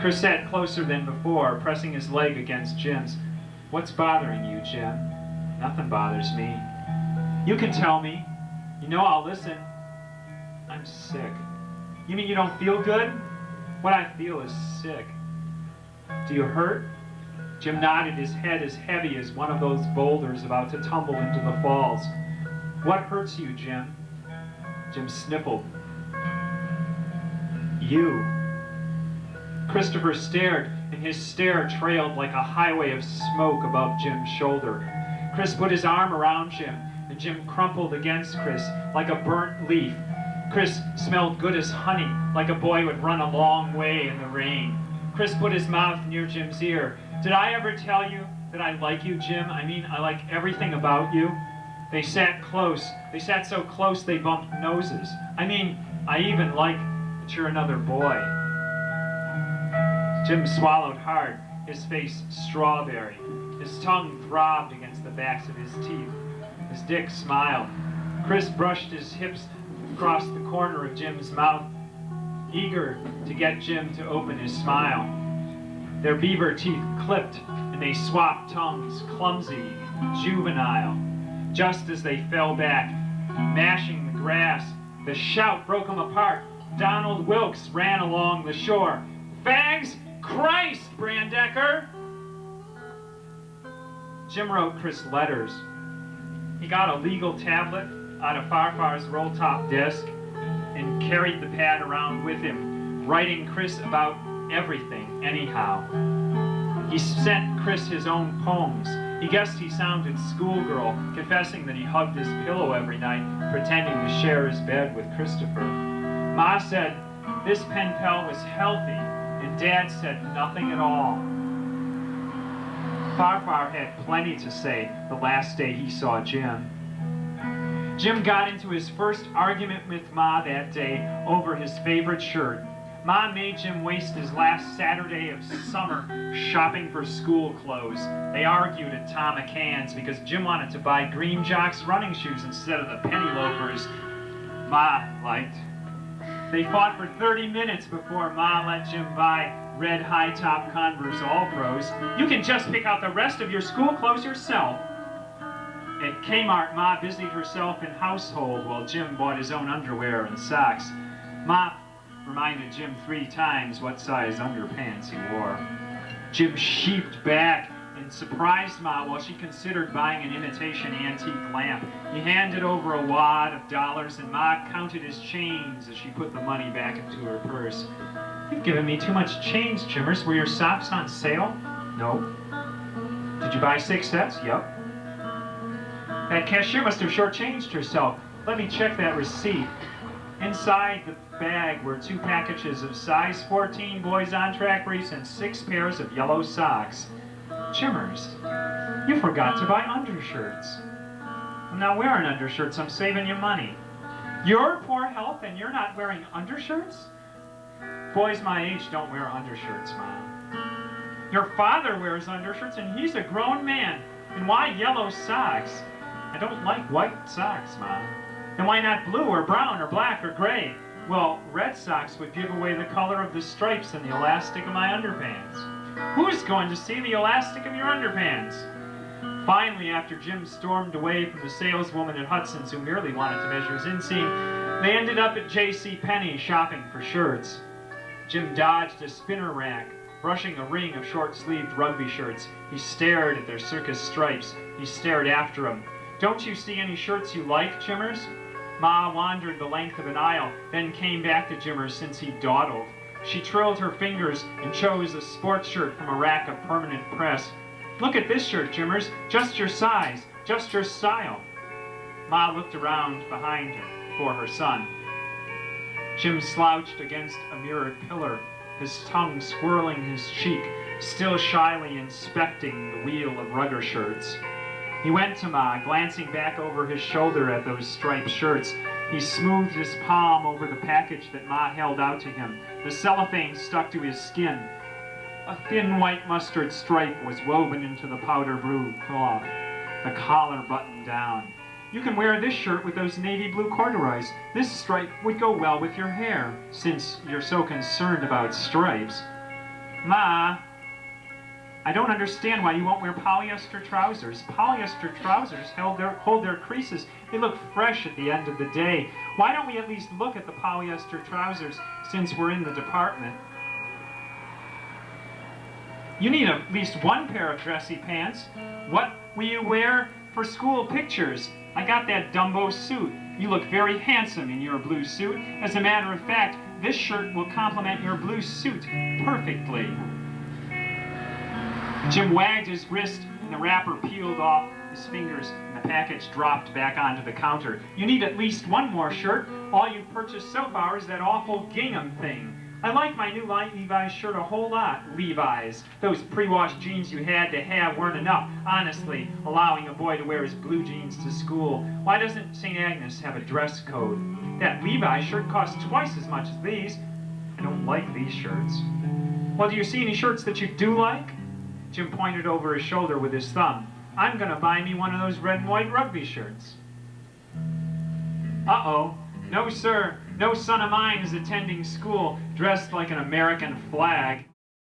Chris sat closer than before, pressing his leg against Jim's. "What's bothering you, Jim?" "Nothing bothers me." "You can tell me. You know I'll listen." "I'm sick." "You mean you don't feel good?" "What I feel is sick." "Do you hurt?" Jim nodded, his head as heavy as one of those boulders about to tumble into the falls. "What hurts you, Jim?" Jim sniffled. "You." Christopher stared, and his stare trailed like a highway of smoke above Jim's shoulder. Chris put his arm around Jim, and Jim crumpled against Chris like a burnt leaf. Chris smelled good as honey, like a boy would run a long way in the rain. Chris put his mouth near Jim's ear. "Did I ever tell you that I like you, Jim? I mean, I like everything about you." They sat close. They sat so close they bumped noses. "I mean, I even like that you're another boy." Jim swallowed hard, his face strawberry. His tongue throbbed against the backs of his teeth. His dick smiled. Chris brushed his hips across the corner of Jim's mouth, eager to get Jim to open his smile. Their beaver teeth clipped, and they swapped tongues, clumsy, juvenile. Just as they fell back, mashing the grass, the shout broke them apart. Donald Wilkes ran along the shore. "Fags! Christ, Brandecker!" Jim wrote Chris letters. He got a legal tablet out of Farfar's roll-top desk and carried the pad around with him, writing Chris about everything, anyhow. He sent Chris his own poems. He guessed he sounded schoolgirl, confessing that he hugged his pillow every night, pretending to share his bed with Christopher. Ma said this pen pal was healthy, and Dad said nothing at all. Farfar had plenty to say the last day he saw Jim. Jim got into his first argument with Ma that day over his favorite shirt. Ma made Jim waste his last Saturday of summer shopping for school clothes. They argued at Tom McCann's because Jim wanted to buy Green Jocks running shoes instead of the penny loafers Ma liked. They fought for 30 minutes before Ma let Jim buy red high-top Converse All-Pros. "You can just pick out the rest of your school clothes yourself." At Kmart, Ma busied herself in household while Jim bought his own underwear and socks. Ma reminded Jim 3 times what size underpants he wore. Jim sheeped back and surprised Ma while she considered buying an imitation antique lamp. He handed over a wad of dollars, and Ma counted his change as she put the money back into her purse. "You've given me too much change, Jimmers. Were your socks on sale?" "No." "Did you buy 6 sets?" "Yup." "That cashier must have shortchanged herself. Let me check that receipt." Inside the bag were 2 packages of size 14 boys on track briefs and 6 pairs of yellow socks. "Jimmers, you forgot to buy undershirts." "I'm not wearing undershirts. I'm saving you money." "Your poor health and you're not wearing undershirts?" "Boys my age don't wear undershirts, Mom." "Your father wears undershirts and he's a grown man. And why yellow socks?" "I don't like white socks, Mom." "Then why not blue or brown or black or gray?" "Well, red socks would give away the color of the stripes and the elastic of my underpants." "Who's going to see the elastic of your underpants?" Finally, after Jim stormed away from the saleswoman at Hudson's who merely wanted to measure his inseam, they ended up at J.C. Penney shopping for shirts. Jim dodged a spinner rack, brushing a ring of short-sleeved rugby shirts. He stared at their circus stripes. He stared after them. "Don't you see any shirts you like, Jimmers?" Ma wandered the length of an aisle, then came back to Jimmers since he dawdled. She trilled her fingers and chose a sports shirt from a rack of permanent press. "Look at this shirt, Jimmers. Just your size, just your style." Ma looked around behind her for her son. Jim slouched against a mirrored pillar, his tongue swirling his cheek, still shyly inspecting the wheel of rugger shirts. He went to Ma, glancing back over his shoulder at those striped shirts. He smoothed his palm over the package that Ma held out to him. The cellophane stuck to his skin. A thin white mustard stripe was woven into the powder blue cloth, the collar buttoned down. "You can wear this shirt with those navy blue corduroys. This stripe would go well with your hair, since you're so concerned about stripes." Ma, I don't understand why you won't wear polyester trousers. Polyester trousers hold their creases. They look fresh at the end of the day. Why don't we at least look at the polyester trousers since we're in the department? You need at least one pair of dressy pants. What will you wear for school pictures? I got that Dumbo suit. You look very handsome in your blue suit. As a matter of fact, this shirt will complement your blue suit perfectly. Jim wagged his wrist and the wrapper peeled off his fingers and the package dropped back onto the counter. You need at least one more shirt. All you've purchased so far is that awful gingham thing. I like my new Levi's shirt a whole lot, Levi's. Those pre-washed jeans you had to have weren't enough. Honestly, allowing a boy to wear his blue jeans to school. Why doesn't St. Agnes have a dress code? That Levi's shirt costs twice as much as these. I don't like these shirts. Well, do you see any shirts that you do like? Jim pointed over his shoulder with his thumb. I'm gonna buy me one of those red and white rugby shirts. Uh-oh. No, sir. No son of mine is attending school dressed like an American flag.